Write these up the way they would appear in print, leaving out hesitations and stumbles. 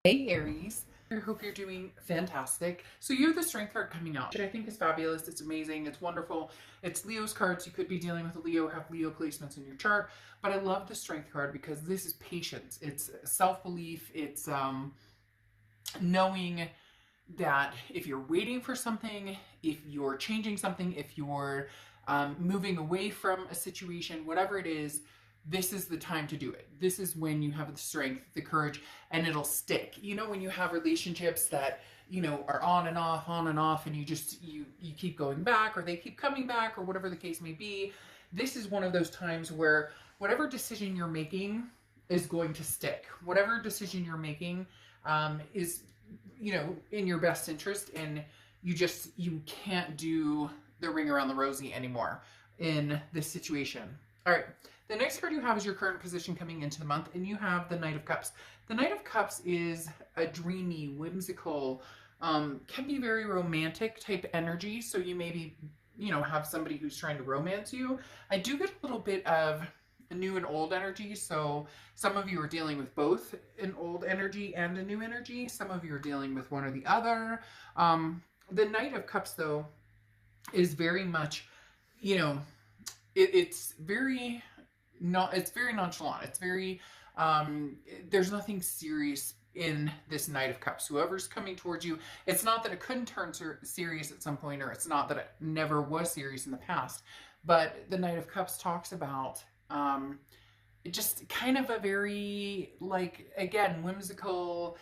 Hey Aries, I hope you're doing fantastic. So you have the Strength card coming out, which I think is fabulous. It's amazing. It's wonderful. It's Leo's cards. You could be dealing with a Leo, have Leo placements in your chart. But I love the Strength card because this is patience. It's self-belief. It's knowing that if you're waiting for something, if you're changing something, if you're moving away from a situation, whatever it is, this is the time to do it. This is when you have the strength, the courage, and it'll stick. You know, when you have relationships that, you know, are on and off, and you keep going back, or they keep coming back, or whatever the case may be. This is one of those times where whatever decision you're making is going to stick. Whatever decision you're making is, you know, in your best interest, and you can't do the ring around the rosy anymore in this situation. All right. The next card you have is your current position coming into the month, and you have the Knight of Cups. The Knight of Cups is a dreamy, whimsical, can be very romantic type energy. So you maybe, you know, have somebody who's trying to romance you. I do get a little bit of a new and old energy. So some of you are dealing with both an old energy and a new energy. Some of you are dealing with one or the other. The Knight of Cups, though, is very much, you know, it's very nonchalant. It's very, there's nothing serious in this Knight of Cups. Whoever's coming towards you, it's not that it couldn't turn serious at some point, or it's not that it never was serious in the past, but the Knight of Cups talks about just kind of a very, like, again, whimsical,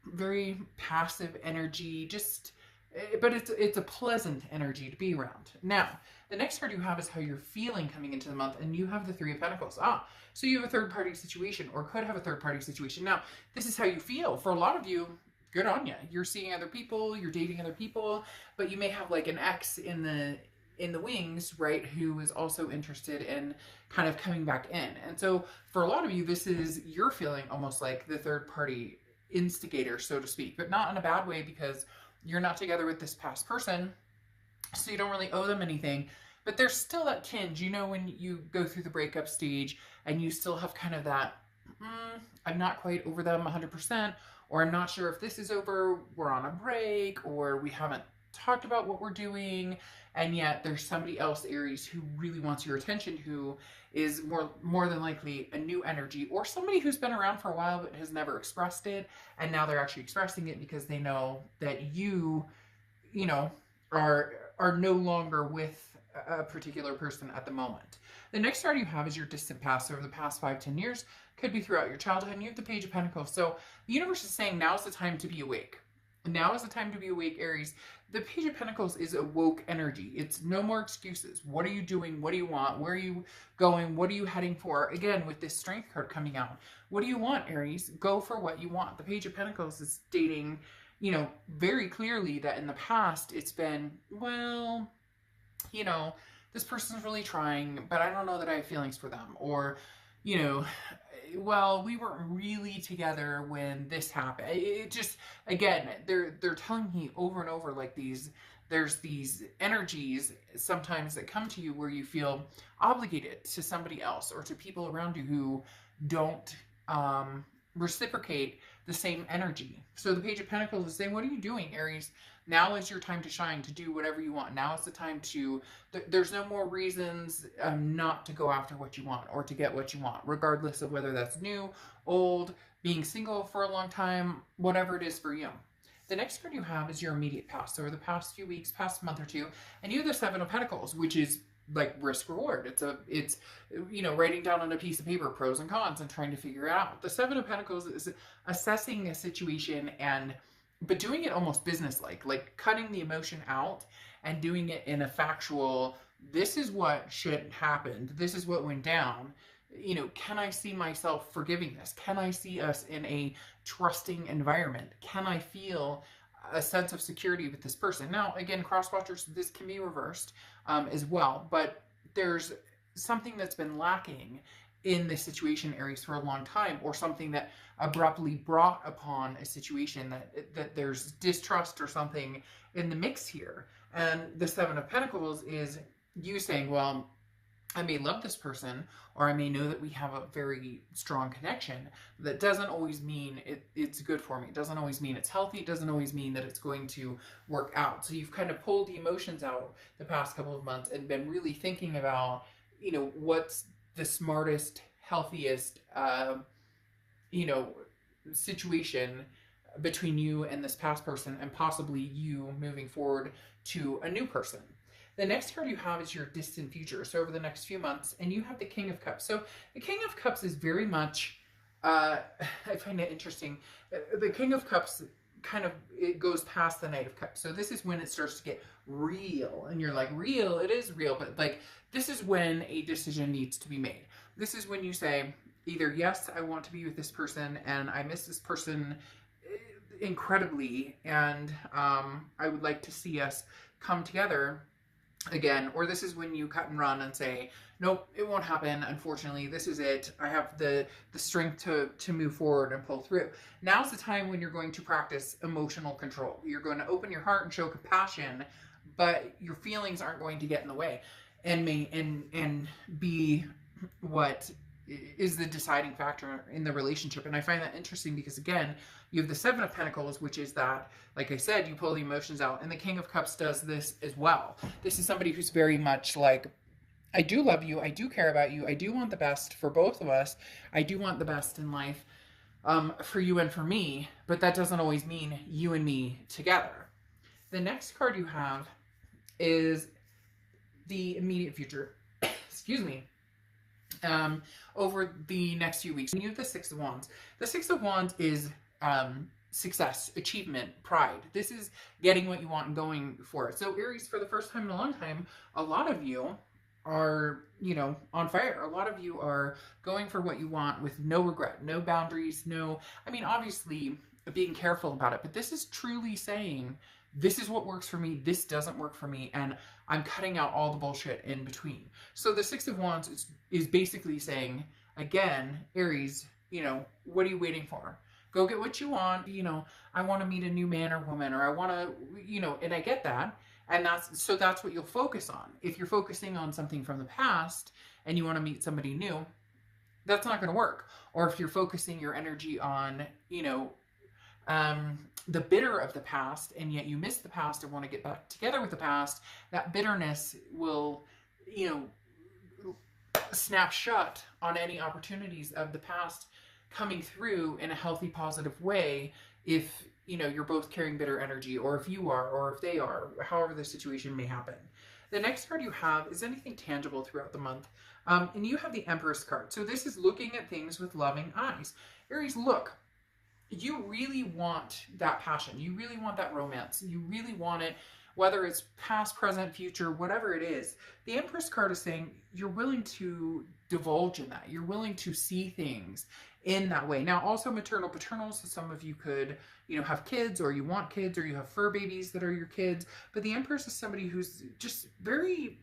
very passive energy, just, but it's a pleasant energy to be around. Now, the next card you have is how you're feeling coming into the month, and you have the Three of Pentacles. So you have a third-party situation, or could have a third-party situation. Now, this is how you feel. For a lot of you, good on you. You're seeing other people, you're dating other people, but you may have like an ex in the wings, right, who is also interested in kind of coming back in. And so for a lot of you, this is, you're feeling almost like the third-party instigator, so to speak, but not in a bad way, because you're not together with this past person, so you don't really owe them anything, but there's still that tinge, you know, when you go through the breakup stage and you still have kind of that, I'm not quite over them 100%, or I'm not sure if this is over, we're on a break, or we haven't talked about what we're doing, and yet there's somebody else, Aries, who really wants your attention, who is more than likely a new energy, or somebody who's been around for a while but has never expressed it, and now they're actually expressing it because they know that you know, are no longer with a particular person at the moment. The next card you have is your distant past, over the past 5-10 years, could be throughout your childhood, and you have the Page of Pentacles. So the universe is saying now is the time to be awake. Now is the time to be awake, Aries. The Page of Pentacles is a woke energy. It's no more excuses. What are you doing? What do you want? Where are you going? What are you heading for? Again, with this Strength card coming out, what do you want, Aries? Go for what you want. The Page of Pentacles is stating, you know, very clearly that in the past it's been, well, you know, this person's really trying, but I don't know that I have feelings for them. Or, you know, well, we weren't really together when this happened. It just, again, they're telling me over and over, like, there's these energies sometimes that come to you where you feel obligated to somebody else or to people around you who don't reciprocate the same energy. So the Page of Pentacles is saying, what are you doing, Aries? Now is your time to shine, to do whatever you want. Now is the time to, there's no more reasons not to go after what you want or to get what you want, regardless of whether that's new, old, being single for a long time, whatever it is for you. The next card you have is your immediate past, so over the past few weeks, past month or two, and you have the Seven of Pentacles, which is like risk reward. It's you know, writing down on a piece of paper pros and cons and trying to figure it out. The Seven of Pentacles is assessing a situation, but doing it almost business-like, like cutting the emotion out and doing it in a factual, this is what should happen, this is what went down. You know, can I see myself forgiving this? Can I see us in a trusting environment? Can I feel a sense of security with this person? Now, again, cross-watchers, this can be reversed as well, but there's something that's been lacking in this situation, Aries, for a long time, or something that abruptly brought upon a situation that there's distrust or something in the mix here. And the Seven of Pentacles is you saying, well, I may love this person, or I may know that we have a very strong connection. That doesn't always mean it's good for me. It doesn't always mean it's healthy. It doesn't always mean that it's going to work out. So you've kind of pulled the emotions out the past couple of months and been really thinking about, what's the smartest, healthiest, you know, situation between you and this past person, and possibly you moving forward to a new person. The next card you have is your distant future, so over the next few months, and you have the King of Cups. So the King of Cups is very much, I find it interesting. The King of Cups it goes past the Knight of Cups. So this is when it starts to get real, and you're like, real, it is real, but like, this is when a decision needs to be made. This is when you say, either yes, I want to be with this person, and I miss this person incredibly, and I would like to see us come together again, or this is when you cut and run and say, nope, it won't happen, unfortunately, this is it, I have the strength to move forward and pull through. Now's the time when you're going to practice emotional control. You're going to open your heart and show compassion, but your feelings aren't going to get in the way and be what is the deciding factor in the relationship. And I find that interesting because, again, you have the Seven of Pentacles, which is that, like I said, you pull the emotions out, and the King of Cups does this as well. This is somebody who's very much like, I do love you, I do care about you, I do want the best for both of us, I do want the best in life for you and for me, but that doesn't always mean you and me together. The next card you have is the immediate future. Excuse me. Over the next few weeks. You have the Six of Wands. The Six of Wands is success, achievement, pride. This is getting what you want and going for it. So Aries, for the first time in a long time, a lot of you are, on fire. A lot of you are going for what you want with no regret, no boundaries, obviously being careful about it, but this is truly saying, this is what works for me, this doesn't work for me, and I'm cutting out all the bullshit in between. So the Six of Wands is basically saying, again, Aries, what are you waiting for? Go get what you want. I want to meet a new man or woman, or I want to, and I get that. And that's what you'll focus on. If you're focusing on something from the past and you want to meet somebody new, that's not going to work. Or if you're focusing your energy on, the bitter of the past, and yet you miss the past and want to get back together with the past, that bitterness will, snap shut on any opportunities of the past coming through in a healthy, positive way if, you're both carrying bitter energy, or if you are, or if they are, however the situation may happen. The next card you have is anything tangible throughout the month. And you have the Empress card. So this is looking at things with loving eyes. Aries, look, you really want that passion. You really want that romance. You really want it, whether it's past, present, future, whatever it is. The Empress card is saying you're willing to divulge in that. You're willing to see things in that way. Now, also maternal, paternal, so some of you could, have kids, or you want kids, or you have fur babies that are your kids. But the Empress is somebody who's just very,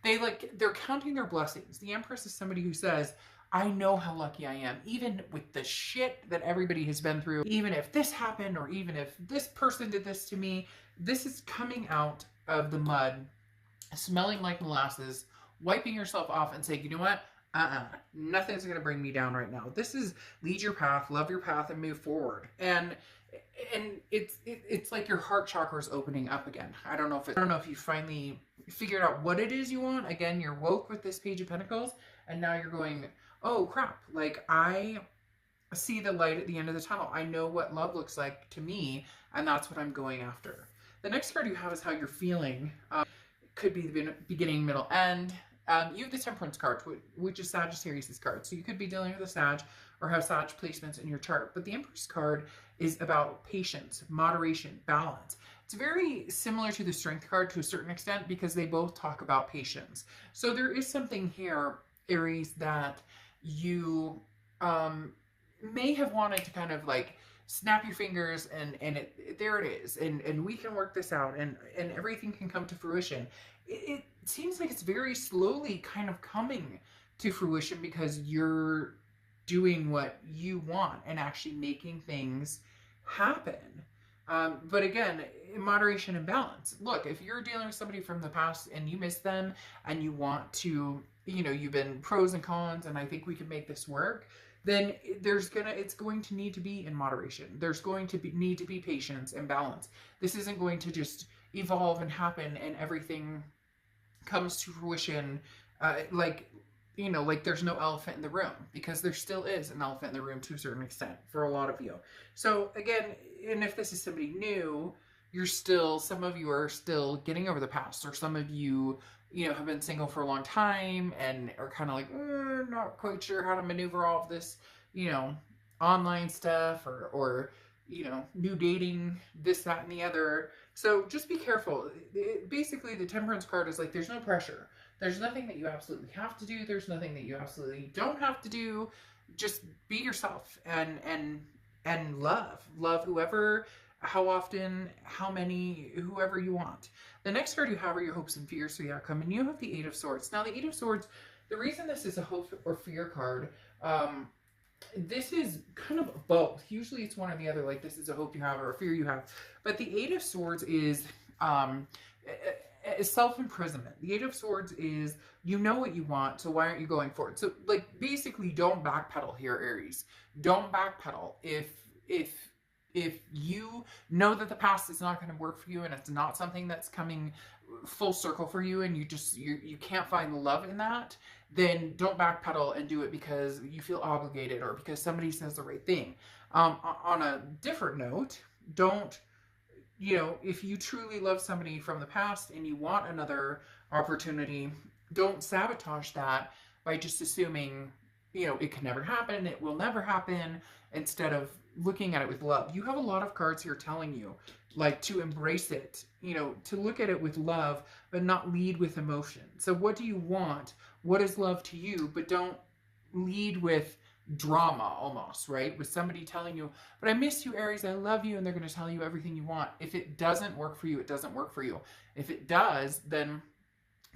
they're counting their blessings. The Empress is somebody who says, I know how lucky I am, even with the shit that everybody has been through, even if this happened, or even if this person did this to me, this is coming out of the mud, smelling like molasses, wiping yourself off and saying, you know what? Nothing's going to bring me down right now. This is lead your path, love your path, and move forward. And it's like your heart chakra is opening up again. I don't know if you finally figured out what it is you want. Again, you're woke with this Page of Pentacles, and now you're going, oh crap, like I see the light at the end of the tunnel. I know what love looks like to me, and that's what I'm going after. The next card you have is how you're feeling. Could be the beginning, middle, end. You have the Temperance card, which is Sagittarius' card. So you could be dealing with a Sag or have Sag placements in your chart. But the Empress card is about patience, moderation, balance. It's very similar to the Strength card to a certain extent because they both talk about patience. So there is something here, Aries, that you may have wanted to kind of like snap your fingers and there it is. And we can work this out and everything can come to fruition. It seems like it's very slowly kind of coming to fruition because you're doing what you want and actually making things happen. But again, in moderation and balance. Look, if you're dealing with somebody from the past and you miss them and you want to you know, you've been pros and cons, and I think we can make this work, then it's going to need to be in moderation. There's going to need to be patience and balance. This isn't going to just evolve and happen and everything comes to fruition, like, you know, like there's no elephant in the room, because there still is an elephant in the room to a certain extent for a lot of you. So again, and if this is somebody new, some of you are still getting over the past, or some of you, you know, have been single for a long time and are kind of like, not quite sure how to maneuver all of this, you know, online stuff, or you know, new dating, this, that, and the other. So just be careful. Basically, the Temperance card is like, there's no pressure. There's nothing that you absolutely have to do. There's nothing that you absolutely don't have to do. Just be yourself and love whoever, how often, how many, whoever you want. The next card you have are your hopes and fears for the outcome, and you have the Eight of Swords. Now, the Eight of Swords, the reason this is a hope or fear card, this is kind of both. Usually it's one or the other, like this is a hope you have or a fear you have. But the Eight of Swords is self-imprisonment. The Eight of Swords is, you know what you want, so why aren't you going for it? So, like, basically, don't backpedal here, Aries. Don't backpedal. If you know that the past is not going to work for you, and it's not something that's coming full circle for you, and you can't find the love in that, then don't backpedal and do it because you feel obligated or because somebody says the right thing. On a different note, don't, you know, if you truly love somebody from the past and you want another opportunity, don't sabotage that by just assuming, you know, it can never happen, it will never happen, instead of looking at it with love. You have a lot of cards here telling you, like, to embrace it, you know, to look at it with love, but not lead with emotion. So what do you want? What is love to you? But don't lead with drama almost, right? With somebody telling you, but I miss you, Aries, I love you, and they're going to tell you everything you want. If it doesn't work for you, it doesn't work for you. If it does, then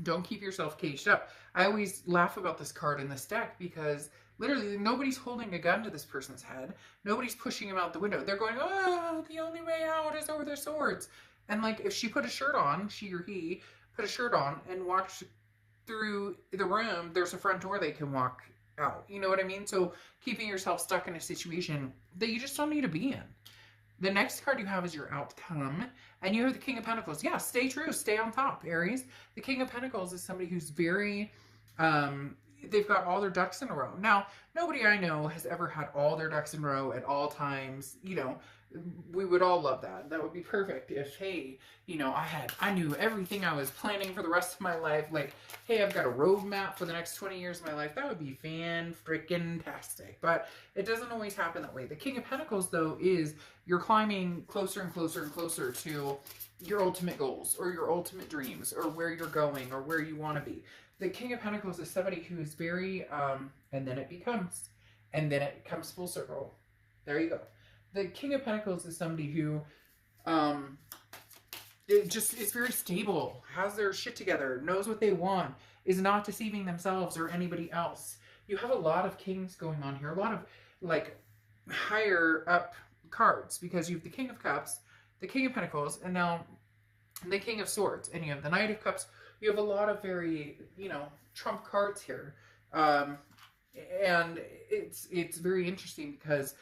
don't keep yourself caged up. I always laugh about this card in this deck because literally nobody's holding a gun to this person's head. Nobody's pushing him out the window. They're going, oh, the only way out is over their swords. And like, if she put a shirt on, she or he put a shirt on and walked through the room, there's a front door they can walk out. You know what I mean? So keeping yourself stuck in a situation that you just don't need to be in. The next card you have is your outcome, and you have the King of Pentacles. Yeah, stay true, stay on top, Aries. The King of Pentacles is somebody who's very, they've got all their ducks in a row. Now, nobody I know has ever had all their ducks in a row at all times. You know, we would all love that. That would be perfect if, hey, you know, I knew everything I was planning for the rest of my life. Like, hey, I've got a roadmap for the next 20 years of my life. That would be fan-freaking-tastic. But it doesn't always happen that way. The King of Pentacles, though, is you're climbing closer and closer and closer to your ultimate goals or your ultimate dreams or where you're going or where you want to be. The King of Pentacles is somebody who is very, and then it comes full circle. There you go. The King of Pentacles is somebody who, it just is very stable, has their shit together, knows what they want, is not deceiving themselves or anybody else. You have a lot of kings going on here, a lot of, like, higher up cards, because you have the King of Cups, the King of Pentacles, and now the King of Swords, and you have the Knight of Cups. You have a lot of very, you know, trump cards here. And it's very interesting because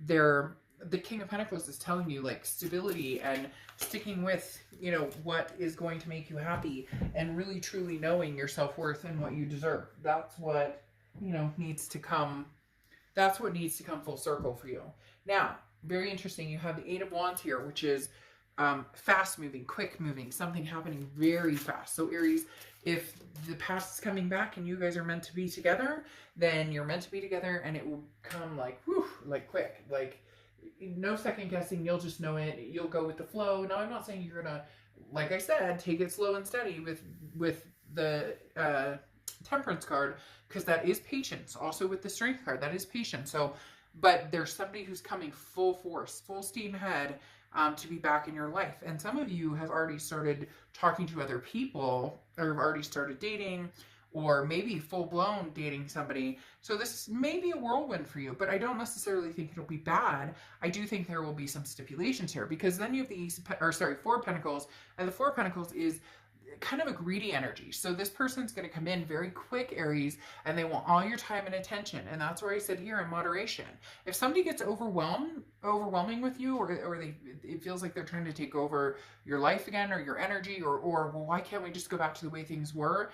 the King of Pentacles is telling you, like, stability and sticking with, you know, what is going to make you happy and really truly knowing your self-worth and what you deserve. That's what, you know, needs to come. That's what needs to come full circle for you. Now, very interesting. You have the Eight of Wands here, which is fast moving, quick moving, something happening very fast. So Aries, if the past is coming back and you guys are meant to be together, then you're meant to be together, and it will come like, whew, like quick, like no second guessing. You'll just know it. You'll go with the flow. Now, I'm not saying you're gonna, like I said, take it slow and steady with the Temperance card, because that is patience. Also with the Strength card, that is patience. So, but there's somebody who's coming full force, full steam ahead, to be back in your life. And some of you have already started talking to other people, or have already started dating, or maybe full-blown dating somebody. So this may be a whirlwind for you, but I don't necessarily think it'll be bad. I do think there will be some stipulations here, because then you have the Four of Pentacles, and the Four of Pentacles is kind of a greedy energy. So this person's going to come in very quick, Aries, and they want all your time and attention. And that's where I said here in moderation. If somebody gets overwhelming with you, or it feels like they're trying to take over your life again, or your energy, or well, why can't we just go back to the way things were?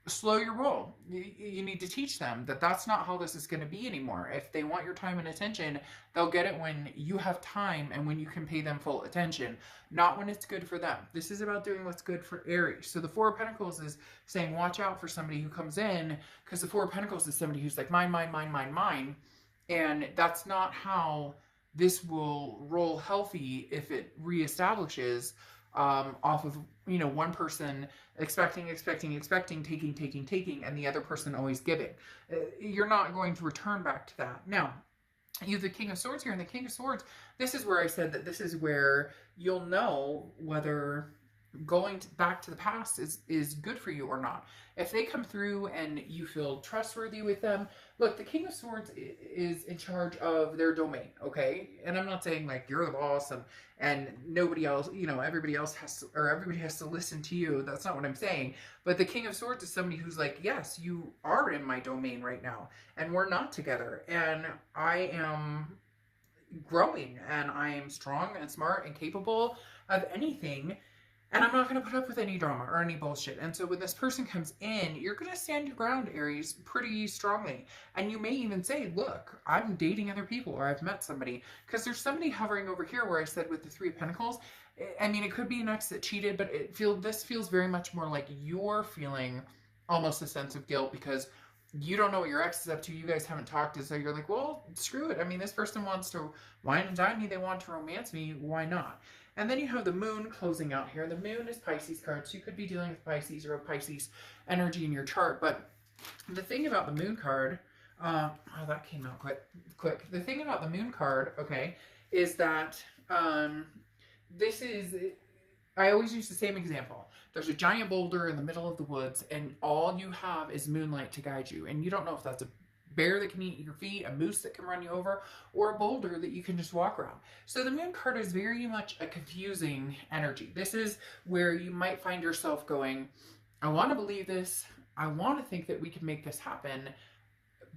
Slow your roll. You need to teach them that that's not how this is going to be anymore. If they want your time and attention, they'll get it when you have time and when you can pay them full attention, not when it's good for them. This is about doing what's good for Aries. So the Four of Pentacles is saying, watch out for somebody who comes in, because the Four of Pentacles is somebody who's like, mine, mine, mine, mine, mine. And that's not how this will roll healthy if it reestablishes off of, you know, one person expecting, taking, and the other person always giving. You're not going to return back to that. Now, you have the King of Swords here, and the King of Swords, this is where I said that this is where you'll know whether going back to the past is good for you or not. If they come through and you feel trustworthy with them, look, the King of Swords is in charge of their domain, okay? And I'm not saying like you're the boss and nobody else, you know, everybody has to listen to you. That's not what I'm saying. But the King of Swords is somebody who's like, yes, you are in my domain right now, and we're not together, and I am growing, and I am strong and smart and capable of anything. And I'm not going to put up with any drama or any bullshit. And so when this person comes in, you're going to stand your ground, Aries, pretty strongly. And you may even say, look, I'm dating other people, or I've met somebody. Because there's somebody hovering over here where I said with the Three of Pentacles, I mean, it could be an ex that cheated, but this feels very much more like you're feeling almost a sense of guilt because you don't know what your ex is up to. You guys haven't talked. And so you're like, well, screw it. I mean, this person wants to wine and dine me. They want to romance me. Why not? And then you have the Moon closing out here. The Moon is Pisces card, so you could be dealing with Pisces or a Pisces energy in your chart. But the thing about the Moon card, oh, that came out quick. The thing about the Moon card, okay, is that this is, I always use the same example. There's a giant boulder in the middle of the woods, and all you have is moonlight to guide you. And you don't know if that's a bear that can eat your feet, a moose that can run you over, or a boulder that you can just walk around. So the Moon card is very much a confusing energy. This is where you might find yourself going, I want to believe this. I want to think that we can make this happen.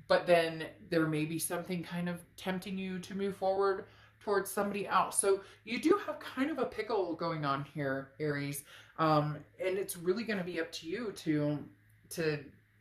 But then there may be something kind of tempting you to move forward towards somebody else. So you do have kind of a pickle going on here, Aries. And it's really going to be up to you to,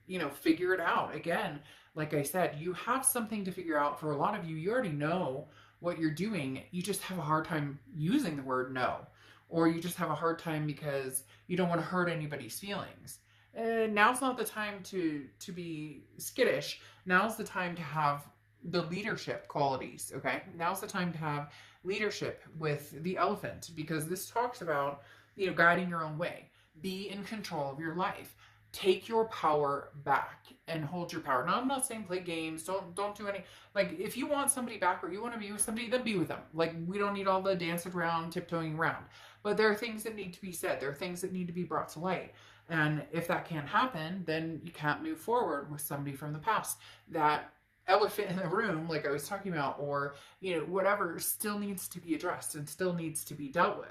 you know, figure it out. Again, like I said, you have something to figure out. For a lot of you, you already know what you're doing. You just have a hard time using the word no. Or you just have a hard time because you don't want to hurt anybody's feelings. Now's not the time to be skittish. Now's the time to have the leadership qualities, okay? Now's the time to have leadership with the Elephant, because this talks about, you know, guiding your own way. Be in control of your life. Take your power back and hold your power. Now, I'm not saying play games. Don't do any, like, if you want somebody back or you want to be with somebody, then be with them. Like, we don't need all the dancing around, tiptoeing around. But there are things that need to be said. There are things that need to be brought to light. And if that can't happen, then you can't move forward with somebody from the past. That elephant in the room, like I was talking about, or, you know, whatever, still needs to be addressed and still needs to be dealt with.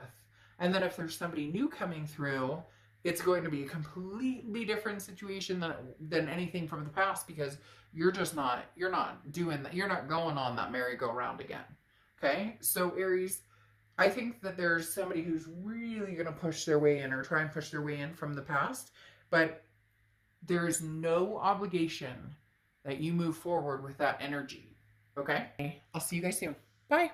And then if there's somebody new coming through, it's going to be a completely different situation than anything from the past, because you're not doing that. You're not going on that merry-go-round again. Okay? So Aries, I think that there's somebody who's really going to push their way in or try and push their way in from the past, but there's no obligation that you move forward with that energy. Okay? I'll see you guys soon. Bye.